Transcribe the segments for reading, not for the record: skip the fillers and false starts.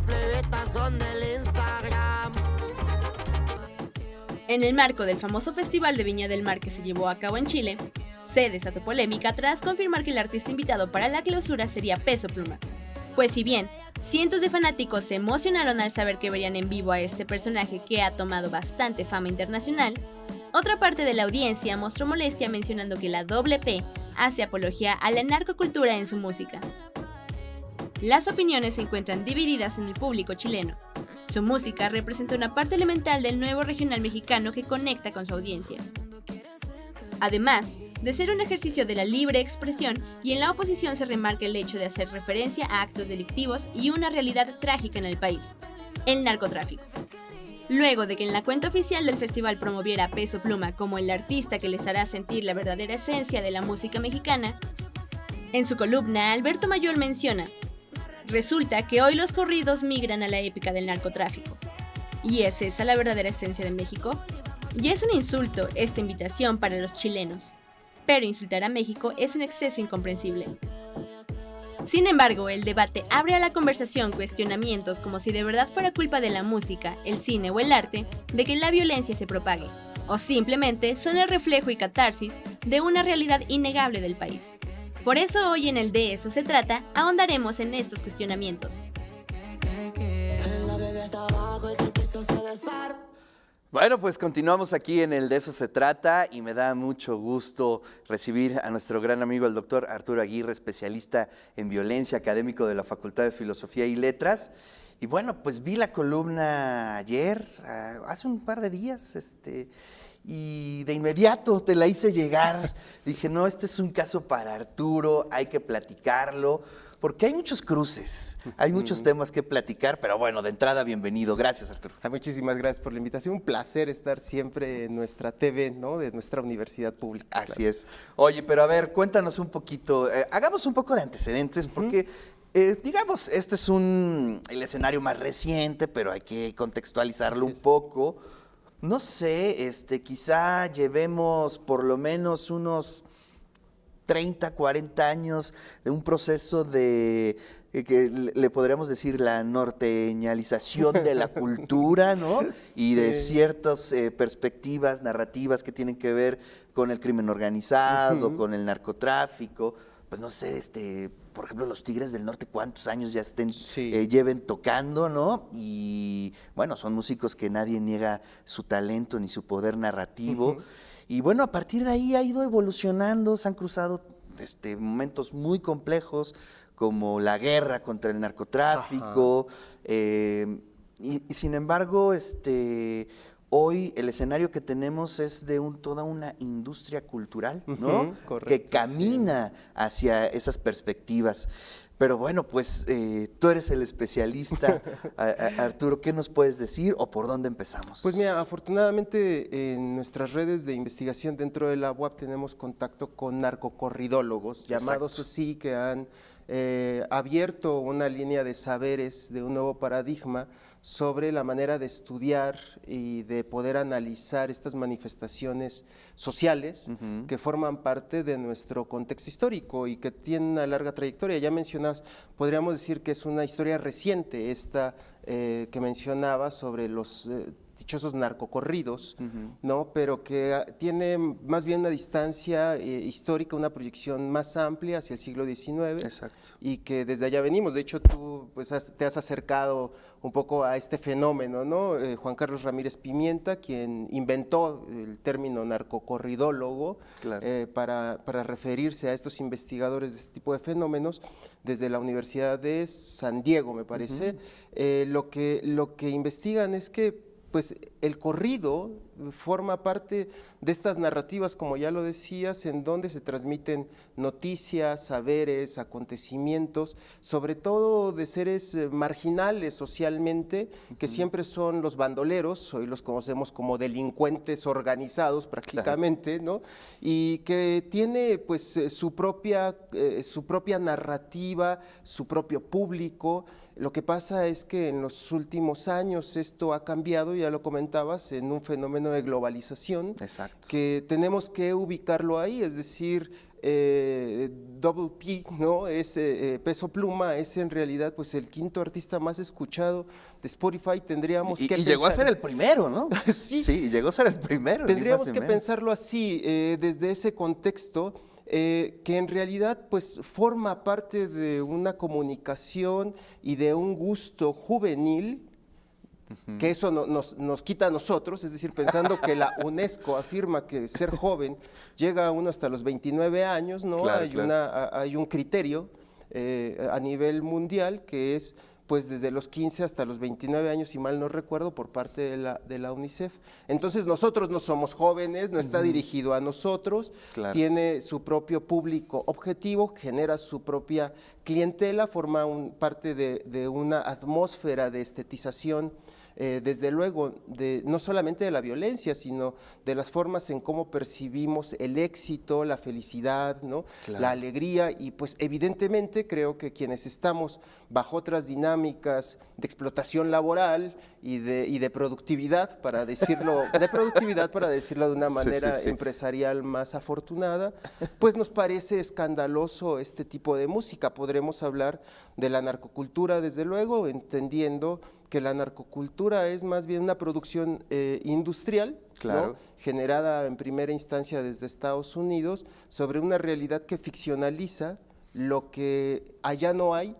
las plebetas son del Instagram. En el marco del famoso Festival de Viña del Mar que se llevó a cabo en Chile, se desató polémica tras confirmar que el artista invitado para la clausura sería Peso Pluma. Pues si bien cientos de fanáticos se emocionaron al saber que verían en vivo a este personaje que ha tomado bastante fama internacional, otra parte de la audiencia mostró molestia mencionando que la Doble P hace apología a la narcocultura en su música. Las opiniones se encuentran divididas en el público chileno. Su música representa una parte elemental del nuevo regional mexicano que conecta con su audiencia. Además de ser un ejercicio de la libre expresión, y en la oposición se remarca el hecho de hacer referencia a actos delictivos y una realidad trágica en el país, el narcotráfico. Luego de que en la cuenta oficial del festival promoviera a Peso Pluma como el artista que les hará sentir la verdadera esencia de la música mexicana, en su columna Alberto Mayol menciona: resulta que hoy los corridos migran a la épica del narcotráfico. ¿Y es esa la verdadera esencia de México? Y es un insulto esta invitación para los chilenos. Pero insultar a México es un exceso incomprensible. Sin embargo, el debate abre a la conversación cuestionamientos como si de verdad fuera culpa de la música, el cine o el arte de que la violencia se propague, o simplemente son el reflejo y catarsis de una realidad innegable del país. Por eso hoy en el De Eso Se Trata ahondaremos en estos cuestionamientos. Bueno, pues continuamos aquí en el De Eso Se Trata y me da mucho gusto recibir a nuestro gran amigo el doctor Arturo Aguirre, especialista en violencia, académico de la Facultad de Filosofía y Letras. Y bueno, pues vi la columna ayer, hace un par de días, y de inmediato te la hice llegar. Dije, no, este es un caso para Arturo, hay que platicarlo, porque hay muchos cruces, hay muchos temas que platicar, pero bueno, de entrada, bienvenido. Gracias, Arturo. Muchísimas gracias por la invitación. Un placer estar siempre en nuestra TV, ¿no? De nuestra universidad pública. Así es. Oye, pero a ver, cuéntanos un poquito, hagamos un poco de antecedentes, porque digamos, este es el escenario más reciente, pero hay que contextualizarlo un poco. No sé, quizá llevemos por lo menos unos 30, 40 años de un proceso de, que le podríamos decir, la norteñalización de la cultura, ¿no? Y de ciertas perspectivas narrativas que tienen que ver con el crimen organizado, con el narcotráfico. Pues no sé, por ejemplo, los Tigres del Norte, cuántos años ya lleven tocando, ¿no? Y bueno, son músicos que nadie niega su talento ni su poder narrativo. Y bueno, a partir de ahí ha ido evolucionando, se han cruzado momentos muy complejos como la guerra contra el narcotráfico. Y sin embargo, hoy el escenario que tenemos es de toda una industria cultural, ¿no? Correcto, que camina hacia esas perspectivas. Pero bueno, pues tú eres el especialista, Arturo, ¿qué nos puedes decir o por dónde empezamos? Pues mira, afortunadamente en nuestras redes de investigación dentro de la UAP tenemos contacto con narcocorridólogos, llamados así, que han abierto una línea de saberes de un nuevo paradigma sobre la manera de estudiar y de poder analizar estas manifestaciones sociales que forman parte de nuestro contexto histórico y que tienen una larga trayectoria. Ya mencionabas, podríamos decir que es una historia reciente esta que mencionaba sobre los dichosos narcocorridos, ¿no? Pero que tiene más bien una distancia histórica, una proyección más amplia hacia el siglo XIX. Exacto. Y que desde allá venimos. De hecho, tú pues, te has acercado un poco a este fenómeno, ¿no? Juan Carlos Ramírez Pimienta, quien inventó el término narcocorridólogo, claro, para referirse a estos investigadores de este tipo de fenómenos, desde la Universidad de San Diego, me parece. Lo que investigan es que pues el corrido forma parte de estas narrativas, como ya lo decías, en donde se transmiten noticias, saberes, acontecimientos, sobre todo de seres marginales socialmente, que siempre son los bandoleros, hoy los conocemos como delincuentes organizados prácticamente, ¿no? Y que tiene pues su propia narrativa, su propio público. Lo que pasa es que en los últimos años esto ha cambiado, ya lo comentabas, en un fenómeno de globalización. Exacto, que tenemos que ubicarlo ahí, es decir, Double P, ¿no? Es Peso Pluma, es en realidad pues el quinto artista más escuchado de Spotify. Tendríamos que y llegó a ser el primero, ¿no? Sí. Sí, llegó a ser el primero. Tendríamos ni más que ni menos. pensarlo así, desde ese contexto, que en realidad pues forma parte de una comunicación y de un gusto juvenil, que eso nos quita a nosotros, es decir, pensando que la UNESCO afirma que ser joven llega a uno hasta los 29 años, ¿no? Claro, Hay, claro. hay un criterio a nivel mundial que es pues desde los 15 hasta los 29 años, si mal no recuerdo, por parte de la UNICEF. Entonces nosotros no somos jóvenes, no está dirigido a nosotros, Claro. tiene su propio público objetivo, genera su propia clientela, forma parte de una atmósfera de estetización, desde luego, no solamente de la violencia, sino de las formas en cómo percibimos el éxito, la felicidad, ¿no? Claro. La alegría, y pues evidentemente creo que quienes estamos bajo otras dinámicas de explotación laboral y de productividad, para decirlo, de una manera sí. empresarial más afortunada, pues nos parece escandaloso este tipo de música. Podremos hablar de la narcocultura, desde luego, entendiendo que la narcocultura es más bien una producción industrial, Claro. ¿no? Generada en primera instancia desde Estados Unidos, sobre una realidad que ficcionaliza lo que allá no hay,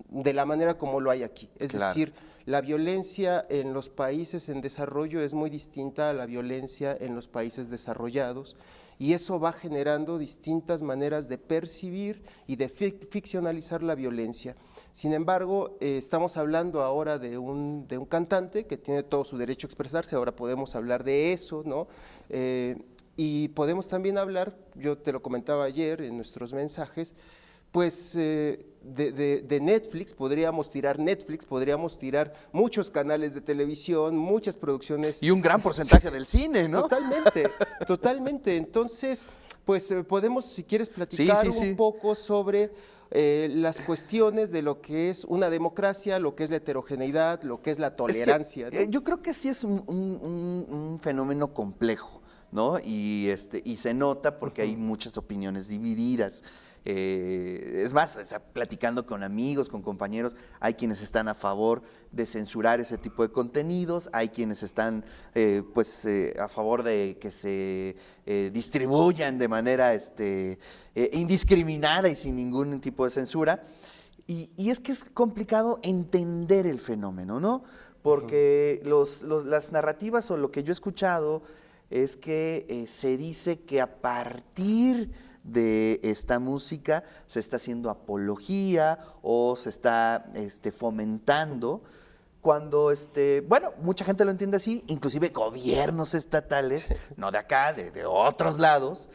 de la manera como lo hay aquí. Es Claro. decir, la violencia en los países en desarrollo es muy distinta a la violencia en los países desarrollados, y eso va generando distintas maneras de percibir y de ficcionalizar la violencia. Sin embargo, estamos hablando ahora de un cantante que tiene todo su derecho a expresarse, ahora podemos hablar de eso, ¿no? Y podemos también hablar, yo te lo comentaba ayer en nuestros mensajes, pues de Netflix, podríamos tirar muchos canales de televisión, muchas producciones. Y un gran porcentaje del cine, ¿no? Totalmente, totalmente. Entonces, pues podemos, si quieres, platicar Sí. un poco sobre las cuestiones de lo que es una democracia, lo que es la heterogeneidad, lo que es la tolerancia. Es que, ¿no? yo creo que sí es un fenómeno complejo, ¿no? Y se nota porque hay muchas opiniones divididas. Es más, o sea, platicando con amigos, con compañeros, hay quienes están a favor de censurar ese tipo de contenidos, hay quienes están a favor de que se distribuyan de manera indiscriminada y sin ningún tipo de censura. Y es que es complicado entender el fenómeno, ¿no? Porque las narrativas o lo que yo he escuchado es que se dice que a partir de esta música se está haciendo apología o se está fomentando, cuando, mucha gente lo entiende así, inclusive gobiernos estatales, no de acá, de otros lados,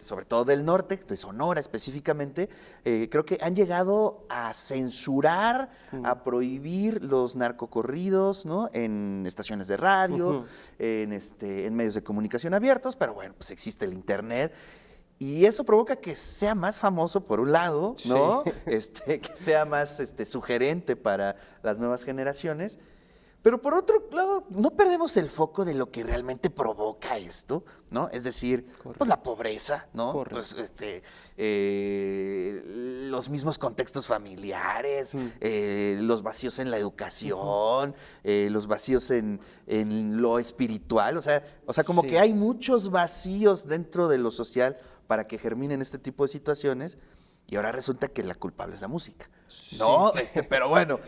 sobre todo del norte, de Sonora específicamente, creo que han llegado a censurar, a prohibir los narcocorridos, ¿no? En estaciones de radio, en medios de comunicación abiertos, pero bueno, pues existe el internet. Y eso provoca que sea más famoso por un lado, ¿no? Que sea más sugerente para las nuevas generaciones. Pero por otro lado, no perdemos el foco de lo que realmente provoca esto, ¿no? Es decir, pues la pobreza, ¿no? Correcto. Pues los mismos contextos familiares, los vacíos en la educación, los vacíos en lo espiritual, o sea, como que hay muchos vacíos dentro de lo social para que germinen este tipo de situaciones, y ahora resulta que la culpable es la música, ¿no? Pero bueno,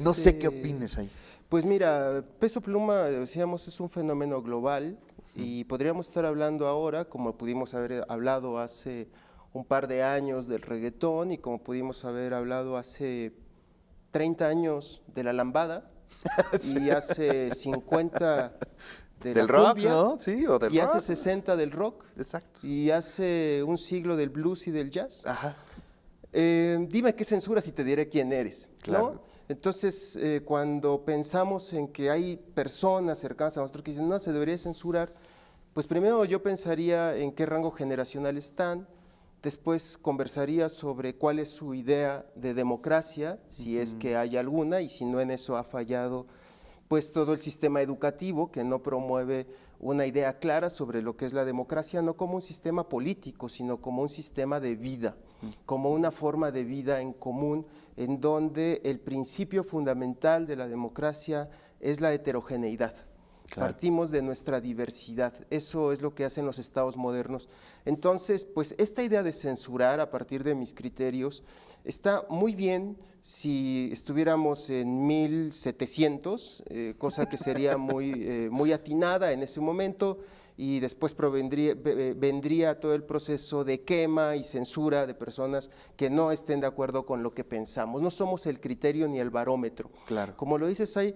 no sé qué opines ahí. Pues mira, Peso Pluma, decíamos, es un fenómeno global, y podríamos estar hablando ahora, como pudimos haber hablado hace un par de años del reggaetón, y como pudimos haber hablado hace 30 años de la lambada, y hace 50 del rock, ¿no? Sí, o del y rock. hace 60 del rock. Exacto. Y hace un siglo del blues y del jazz. Ajá. Dime qué censuras y te diré quién eres, ¿no? Claro. Entonces, cuando pensamos en que hay personas cercanas a nosotros que dicen, no, se debería censurar, pues primero yo pensaría en qué rango generacional están, después conversaría sobre cuál es su idea de democracia, si es que hay alguna, y si no, en eso ha fallado pues todo el sistema educativo, que no promueve una idea clara sobre lo que es la democracia, no como un sistema político, sino como un sistema de vida, como una forma de vida en común, en donde el principio fundamental de la democracia es la heterogeneidad. Claro. Partimos de nuestra diversidad, eso es lo que hacen los estados modernos. Entonces, pues esta idea de censurar a partir de mis criterios está muy bien si estuviéramos en 1700, cosa que sería muy atinada en ese momento, y después vendría todo el proceso de quema y censura de personas que no estén de acuerdo con lo que pensamos. No somos el criterio ni el barómetro. Claro. Como lo dices, hay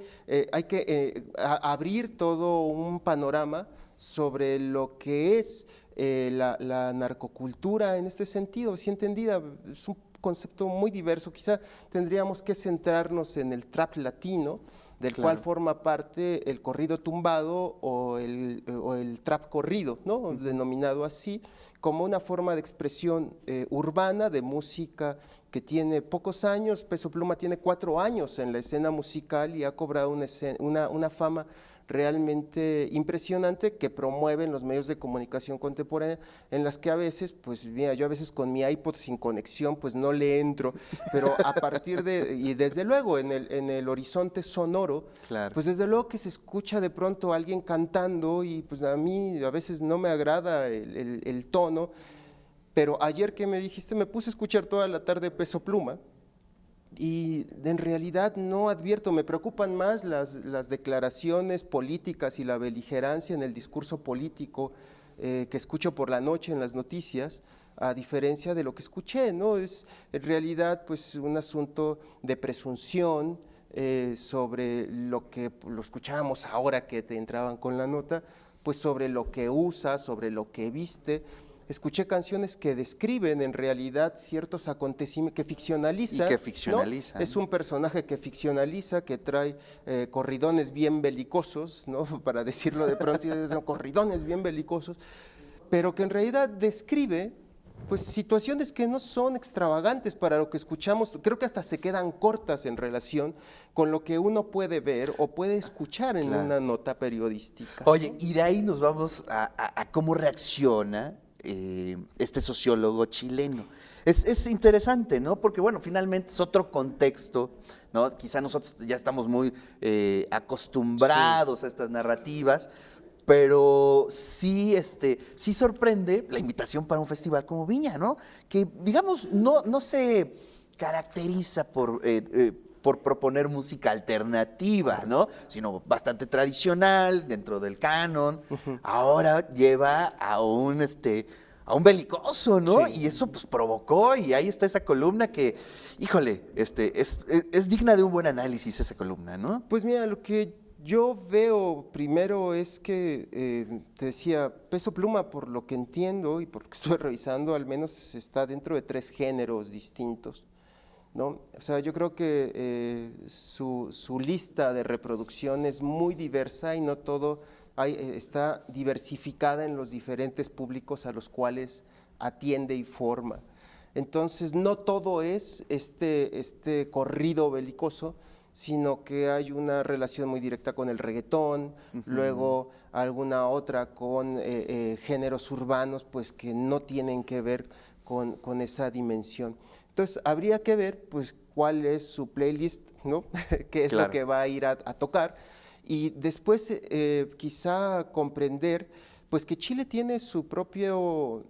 que abrir todo un panorama sobre lo que es la narcocultura en este sentido, si entendida. Es un concepto muy diverso. Quizá tendríamos que centrarnos en el trap latino, del cual forma parte el corrido tumbado o el trap corrido, ¿no? Denominado así, como una forma de expresión urbana de música que tiene pocos años. Peso Pluma tiene 4 años en la escena musical y ha cobrado una fama realmente impresionante que promueven los medios de comunicación contemporánea, en las que a veces, pues mira, yo a veces con mi iPod sin conexión, pues no le entro, pero a partir y desde luego en el horizonte sonoro, Claro. pues desde luego que se escucha de pronto a alguien cantando y pues a mí a veces no me agrada el tono, pero ayer que me dijiste, me puse a escuchar toda la tarde Peso Pluma, y en realidad no advierto, me preocupan más las declaraciones políticas y la beligerancia en el discurso político que escucho por la noche en las noticias, a diferencia de lo que escuché, ¿no? Es en realidad pues un asunto de presunción sobre lo que lo escuchábamos ahora que te entraban con la nota, pues sobre lo que usa, sobre lo que viste. Escuché canciones que describen en realidad ciertos acontecimientos, que ficcionalizan. Y que ficcionalizan. ¿No? Es un personaje que ficcionaliza, que trae corridones bien belicosos, ¿no? Para decirlo de pronto, corridones bien belicosos, pero que en realidad describe pues situaciones que no son extravagantes para lo que escuchamos. Creo que hasta se quedan cortas en relación con lo que uno puede ver o puede escuchar en una nota periodística. Oye, y de ahí nos vamos a cómo reacciona este sociólogo chileno. Es interesante, ¿no? Porque, bueno, finalmente es otro contexto, ¿no? Quizá nosotros ya estamos muy acostumbrados a estas narrativas, pero sí sorprende la invitación para un festival como Viña, ¿no? Que, digamos, no se caracteriza por proponer música alternativa, ¿no? Sino bastante tradicional, dentro del canon. Ahora lleva a un belicoso, ¿no? Sí. Y eso pues provocó, y ahí está esa columna que, híjole, es digna de un buen análisis esa columna, ¿no? Pues mira, lo que yo veo primero es que, te decía, Peso Pluma, por lo que entiendo y por lo que estuve revisando, al menos está dentro de 3 géneros distintos, ¿no? O sea, yo creo que su lista de reproducción es muy diversa y no todo está diversificada en los diferentes públicos a los cuales atiende y forma. Entonces, no todo es este corrido belicoso, sino que hay una relación muy directa con el reggaetón, luego alguna otra con géneros urbanos, pues que no tienen que ver con esa dimensión. Entonces, habría que ver pues cuál es su playlist, ¿no? Qué es lo que va a ir a tocar, y después quizá comprender pues que Chile tiene su propio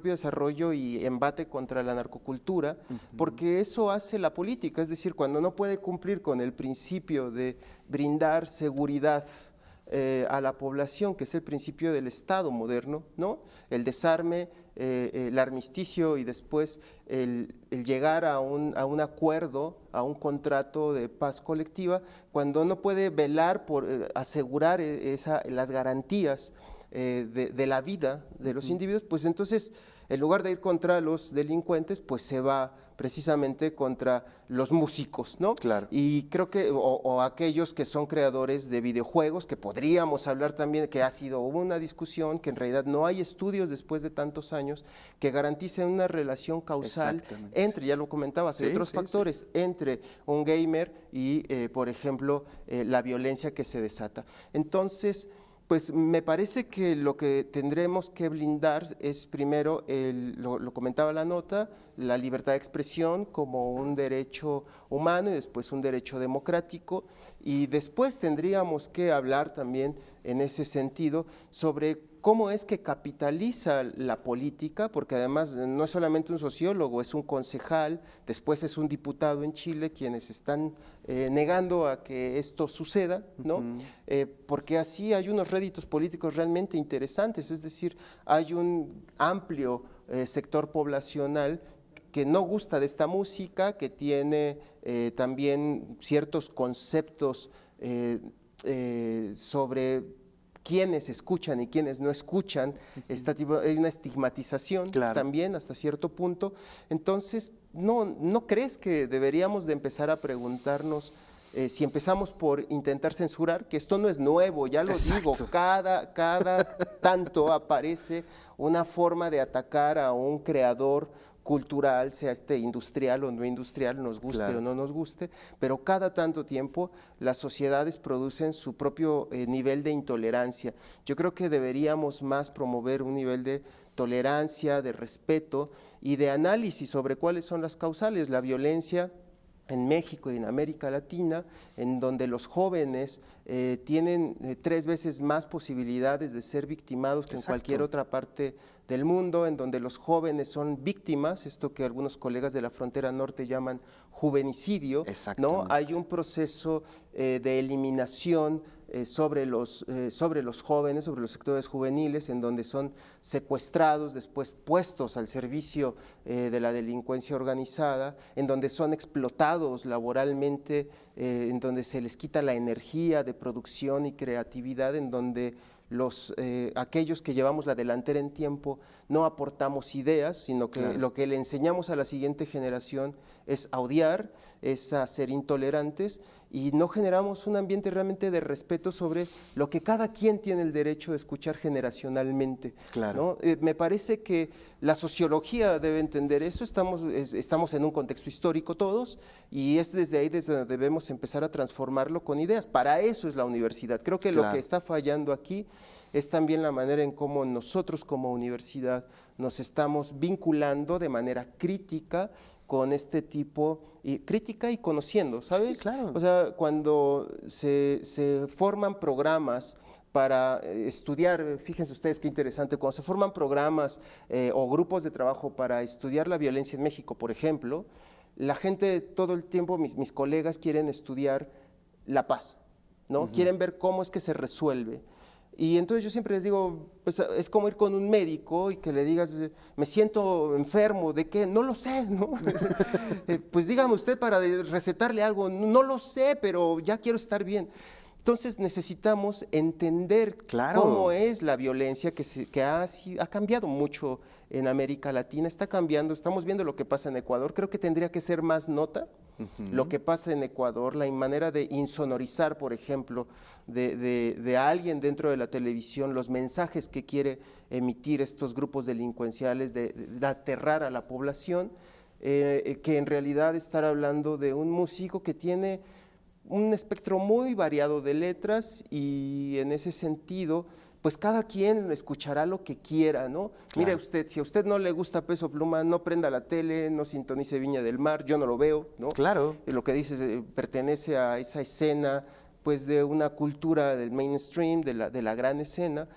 desarrollo y embate contra la narcocultura, porque eso hace la política, es decir, cuando no puede cumplir con el principio de brindar seguridad a la población, que es el principio del Estado moderno, ¿no? El desarme, el armisticio y después el llegar a un acuerdo, a un contrato de paz colectiva, cuando no puede velar por asegurar las garantías de la vida de los individuos, pues entonces en lugar de ir contra los delincuentes, pues se va precisamente contra los músicos, ¿no? Claro. Y creo que, o aquellos que son creadores de videojuegos, que podríamos hablar también, que ha sido una discusión, que en realidad no hay estudios después de tantos años que garanticen una relación causal entre, ya lo comentabas, otros factores, entre un gamer y, por ejemplo, la violencia que se desata. Entonces, Pues me parece que lo que tendremos que blindar es primero, lo comentaba la nota, la libertad de expresión como un derecho humano y después un derecho democrático, y después tendríamos que hablar también en ese sentido sobre cómo es que capitaliza la política, porque además no es solamente un sociólogo, es un concejal, después es un diputado en Chile, quienes están negando a que esto suceda, ¿no? Porque así hay unos réditos políticos realmente interesantes, es decir, hay un amplio sector poblacional que no gusta de esta música, que tiene también ciertos conceptos sobre quiénes escuchan y quiénes no escuchan, hay una estigmatización también hasta cierto punto. Entonces, ¿no crees que deberíamos de empezar a preguntarnos si empezamos por intentar censurar, que esto no es nuevo, ya lo digo, cada tanto aparece una forma de atacar a un creador cultural, sea industrial o no industrial, nos guste o no nos guste, pero cada tanto tiempo las sociedades producen su propio nivel de intolerancia. Yo creo que deberíamos más promover un nivel de tolerancia, de respeto y de análisis sobre cuáles son las causales. La violencia en México y en América Latina, en donde los jóvenes tienen 3 veces más posibilidades de ser victimados que en cualquier otra parte del mundo, en donde los jóvenes son víctimas, esto que algunos colegas de la frontera norte llaman juvenicidio, ¿no? Hay un proceso de eliminación sobre los jóvenes, sobre los sectores juveniles, en donde son secuestrados, después puestos al servicio de la delincuencia organizada, en donde son explotados laboralmente, en donde se les quita la energía de producción y creatividad, en donde aquellos que llevamos la delantera en tiempo no aportamos ideas, sino que lo que le enseñamos a la siguiente generación es a odiar, es a ser intolerantes, y no generamos un ambiente realmente de respeto sobre lo que cada quien tiene el derecho de escuchar generacionalmente, ¿no? Me parece que la sociología debe entender eso, estamos en un contexto histórico todos, y es desde ahí desde donde debemos empezar a transformarlo con ideas. Para eso es la universidad. Creo que lo que está fallando aquí es también la manera en cómo nosotros como universidad nos estamos vinculando de manera crítica con este tipo, crítica y conociendo, ¿sabes? Sí, claro. O sea, cuando se forman programas para estudiar, fíjense ustedes qué interesante, cuando se forman programas o grupos de trabajo para estudiar la violencia en México, por ejemplo, la gente todo el tiempo, mis colegas quieren estudiar la paz, ¿no? Quieren ver cómo es que se resuelve. Y entonces yo siempre les digo, pues es como ir con un médico y que le digas, me siento enfermo, ¿de qué? No lo sé, ¿no? Pues dígame usted para recetarle algo, no lo sé, pero ya quiero estar bien. Entonces necesitamos entender cómo es la violencia que ha cambiado mucho en América Latina, está cambiando, estamos viendo lo que pasa en Ecuador, creo que tendría que ser más nota lo que pasa en Ecuador, la manera de insonorizar, por ejemplo, de alguien dentro de la televisión, los mensajes que quiere emitir estos grupos delincuenciales, de aterrar a la población, que en realidad estar hablando de un músico que tiene un espectro muy variado de letras y en ese sentido, pues cada quien escuchará lo que quiera, ¿no? Mire usted, si a usted no le gusta Peso Pluma, no prenda la tele, no sintonice Viña del Mar, yo no lo veo, ¿no? Lo que dice pertenece a esa escena, pues de una cultura del mainstream, de la gran escena.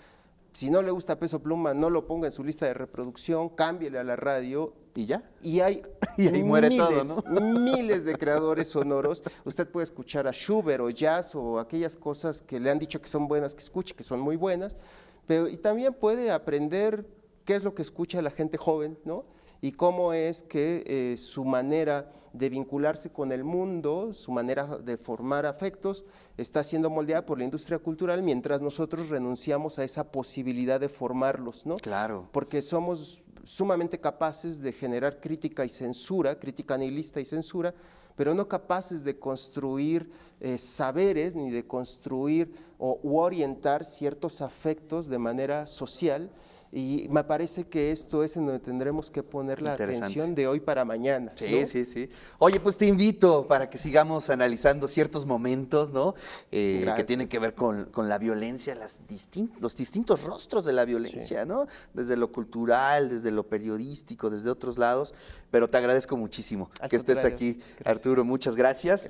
Si no le gusta Peso Pluma, no lo ponga en su lista de reproducción, cámbiele a la radio. ¿Y ya? Y hay y ahí muere todo, ¿no? miles de creadores sonoros. Usted puede escuchar a Schubert o jazz o aquellas cosas que le han dicho que son buenas, que escuche, que son muy buenas, y también puede aprender qué es lo que escucha la gente joven, ¿no? Y cómo es que su manera de vincularse con el mundo, su manera de formar afectos, está siendo moldeada por la industria cultural, mientras nosotros renunciamos a esa posibilidad de formarlos, ¿no? Porque somos sumamente capaces de generar crítica y censura, crítica nihilista y censura, pero no capaces de construir saberes ni de construir u orientar ciertos afectos de manera social. Y me parece que esto es en donde tendremos que poner la Interesante. atención de hoy para mañana. Sí, ¿no? sí, sí. Oye, pues te invito para que sigamos analizando ciertos momentos, ¿no? Que Gracias. tienen que ver con la violencia, los distintos rostros de la violencia, ¿no? Desde lo cultural, desde lo periodístico, desde otros lados. Pero te agradezco muchísimo Al que estés contrario, aquí, gracias. Arturo. Muchas gracias.